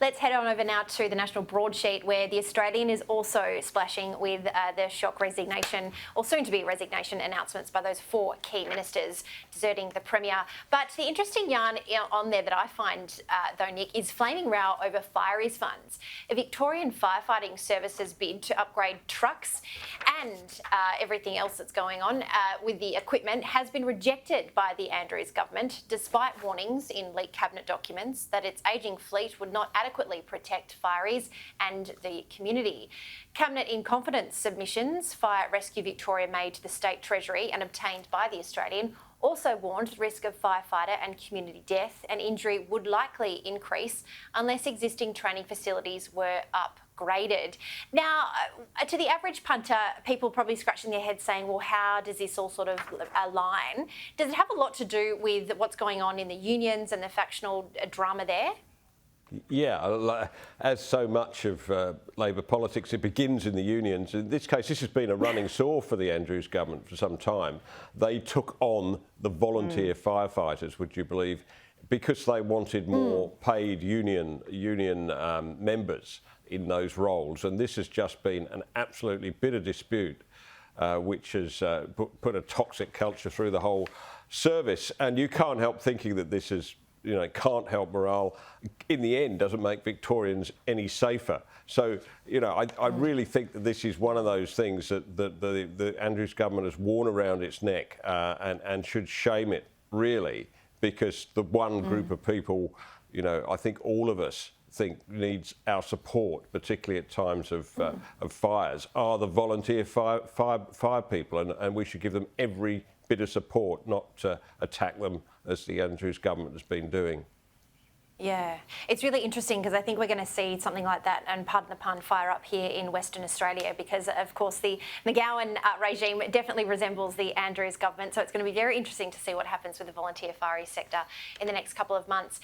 Let's head on over now to the national broadsheet, where the Australian is also splashing with the shock resignation, or soon-to-be resignation announcements by those 4 key ministers deserting the Premier. But the interesting yarn on there that I find, though, Nick, is flaming row over fireys funds. A Victorian firefighting services bid to upgrade trucks and everything else that's going on with the equipment has been rejected by the Andrews government, despite warnings in leaked cabinet documents that its ageing fleet would not adequately protect fireys and the community. Cabinet in confidence submissions Fire Rescue Victoria made to the State Treasury and obtained by the Australian also warned the risk of firefighter and community death and injury would likely increase unless existing training facilities were upgraded. Now, to the average punter, people probably scratching their heads saying, well, how does this all sort of align? Does it have a lot to do with what's going on in the unions and the factional drama there? Yeah, as so much of Labor politics, it begins in the unions. In this case, this has been a running sore for the Andrews government for some time. They took on the volunteer firefighters, would you believe, because they wanted more paid union members in those roles. And this has just been an absolutely bitter dispute, which has put a toxic culture through the whole service. And you can't help thinking that this is, it can't help morale. In the end, doesn't make Victorians any safer. So, I really think that this is one of those things that the Andrews government has worn around its neck and should shame it, really, because the one group of people, I think all of us think needs our support, particularly at times of fires, are the volunteer fire people, and we should give them every bit of support, not attack them as the Andrews government has been doing. Yeah, it's really interesting because I think we're going to see something like that, and pardon the pun, fire up here in Western Australia, because of course the McGowan regime definitely resembles the Andrews government. So it's going to be very interesting to see what happens with the volunteer fire sector in the next couple of months.